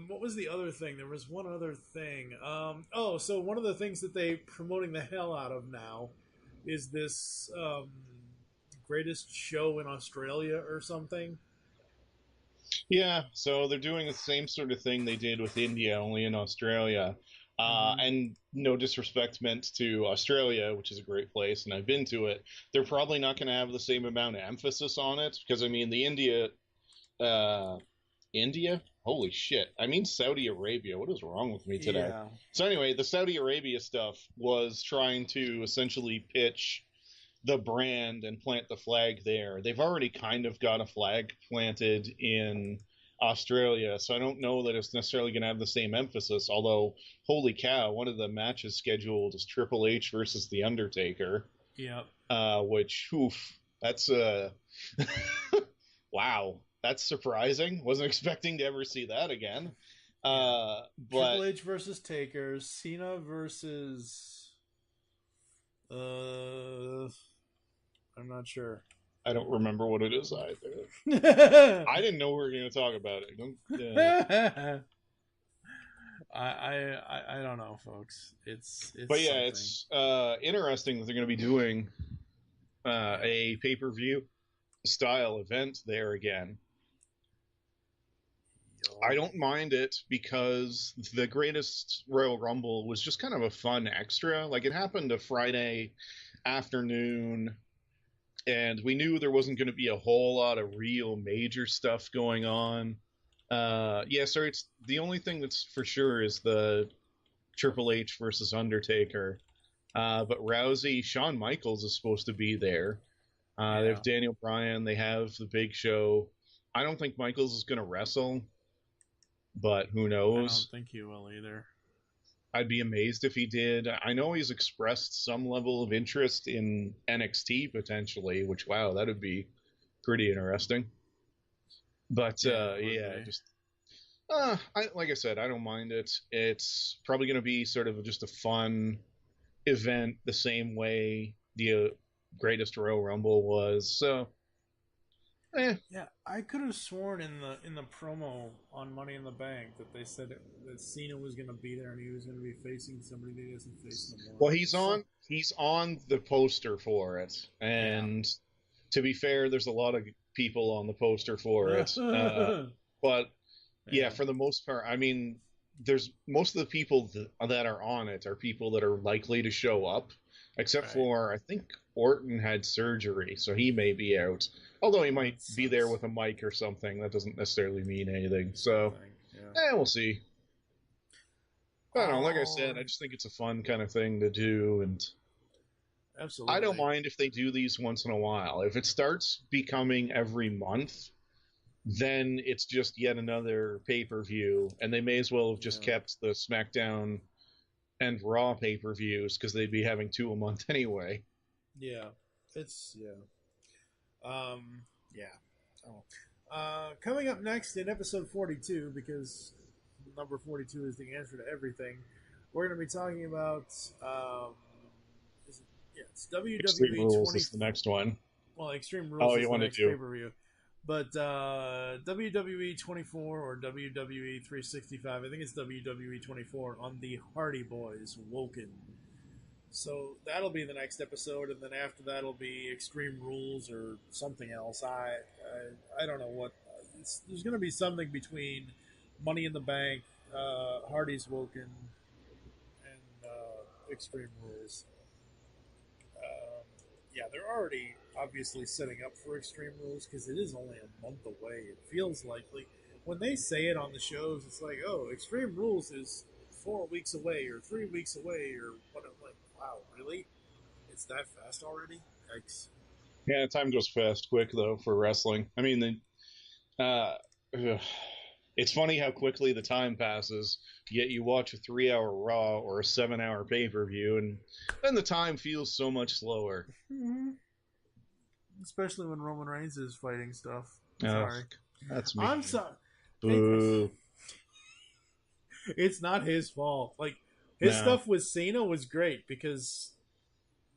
What was the other thing? There was one other thing. So one of the things that they promoting the hell out of now is this greatest show in Australia or something. Yeah, so they're doing the same sort of thing they did with India, only in Australia. And no disrespect meant to Australia, which is a great place, and I've been to it. They're probably not going to have the same amount of emphasis on it, because, I mean, the India? Holy shit. I mean Saudi Arabia. What is wrong with me today? Yeah. So anyway, the Saudi Arabia stuff was trying to essentially pitch the brand and plant the flag there. They've already kind of got a flag planted in Australia, so I don't know that it's necessarily going to have the same emphasis, although, holy cow, one of the matches scheduled is Triple H versus The Undertaker. Yeah. Which, that's wow, that's surprising. Wasn't expecting to ever see that again. But Triple H versus Taker, Cena versus I'm not sure. I don't remember what it is either. I didn't know we were going to talk about it. I don't know, folks. It's but yeah, something. It's interesting that they're going to be doing a pay-per-view style event there again. I don't mind it because the Greatest Royal Rumble was just kind of a fun extra. Like, it happened a Friday afternoon, and we knew there wasn't going to be a whole lot of real major stuff going on. It's the only thing that's for sure is the Triple H versus Undertaker. But Rousey, Shawn Michaels is supposed to be there. They have Daniel Bryan. They have the Big Show. I don't think Michaels is going to wrestle, but who knows? I don't think he will either. I'd be amazed if he did. I know he's expressed some level of interest in NXT potentially, which, wow, that would be pretty interesting. But, like I said, I don't mind it. It's probably going to be sort of just a fun event the same way the Greatest Royal Rumble was. So, Yeah, I could have sworn in the promo on Money in the Bank that they said that Cena was going to be there and he was going to be facing somebody that he doesn't face no more. Well, he's on the poster for it, and to be fair, there's a lot of people on the poster for it. But for the most part, I mean, there's most of the people that are on it are people that are likely to show up, except for, I think Orton had surgery, so he may be out. Although he might be there with a mic or something, that doesn't necessarily mean anything. So, we'll see. I don't know, like I said, I just think it's a fun kind of thing to do, and absolutely, I don't mind if they do these once in a while. If it starts becoming every month, then it's just yet another pay-per-view, and they may as well have just kept the SmackDown and Raw pay-per-views, because they'd be having 2 a month anyway. Yeah, coming up next in episode 42, because number 42 is the answer to everything, we're going to be talking about it's WWE Extreme Rules is the next one. Well, Extreme Rules is the next do pay-per-view. But WWE 24 or WWE 365, I think it's WWE 24 on the Hardy Boys Woken. So that'll be the next episode, and then after that'll be Extreme Rules or something else. I don't know what. There's going to be something between Money in the Bank, Hardy's Woken, and Extreme Rules. They're already obviously setting up for Extreme Rules because it is only a month away. It feels likely. When they say it on the shows, it's like, oh, Extreme Rules is 4 weeks away or 3 weeks away or what. I'm like, wow, really? It's that fast already? Yikes. Yeah, time goes fast quick, though, for wrestling. I mean, it's funny how quickly the time passes, yet you watch a 3-hour Raw or a 7-hour pay-per-view, and then the time feels so much slower. Mm-hmm. Especially when Roman Reigns is fighting stuff. Sorry. That's me. I'm sorry. Boo. It's not his fault. Like, his stuff with Cena was great because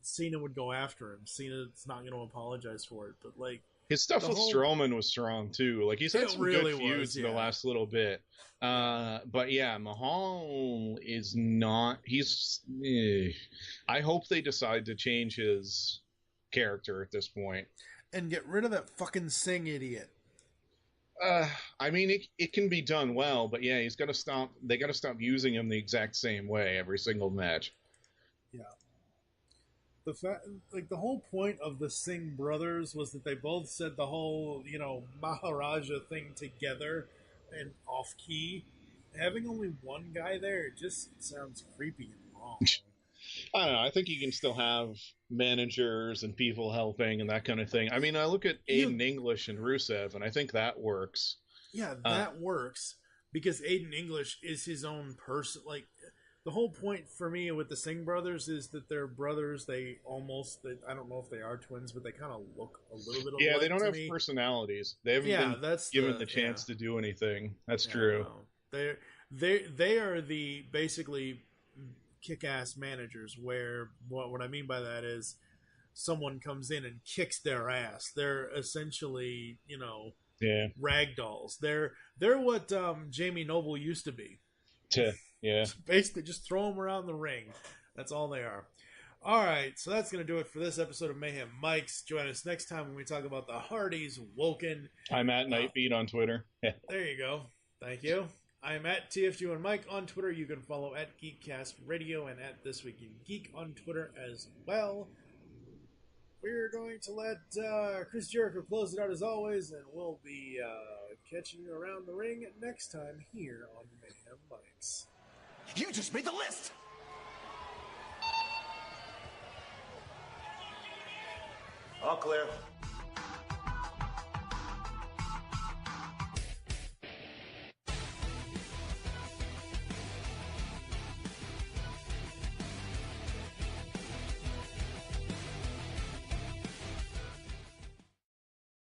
Cena would go after him. Cena's not going to apologize for it, but like his stuff with Strowman was strong too. Like he's had some really good feuds in the last little bit. But yeah, Mahal is not. He's. I hope they decide to change his character at this point and get rid of that fucking Singh idiot. I mean, it can be done well, but yeah, he's got to stop. They got to stop using him the exact same way every single match. Yeah. The fact, like, the whole point of the Singh brothers was that they both said the whole, Maharaja thing together and off key. Having only one guy there just sounds creepy and wrong. I don't know. I think you can still have managers and people helping and that kind of thing. I mean, I look at Aiden English and Rusev, and I think that works. Yeah, that works because Aiden English is his own person. Like, the whole point for me with the Singh brothers is that they're brothers. I don't know if they are twins, but they kind of look a little bit alike. Yeah, they don't have personalities. They haven't been given the chance to do anything. That's true. No. They are the basically kick-ass managers, where what I mean by that is someone comes in and kicks their ass. They're essentially, ragdolls. They're what Jamie Noble used to be. Yeah. Basically, just throw them around the ring. That's all they are. All right, so that's going to do it for this episode of Mayhem Mics. Join us next time when we talk about the Hardys, Woken. I'm at Nightbeat on Twitter. There you go. Thank you. I'm at TFU and Mike on Twitter. You can follow at Geekcast Radio and at This Week in Geek on Twitter as well. We're going to let Chris Jericho close it out as always, and we'll be catching you around the ring next time here on Mayhem Mics. You just made the list! All clear.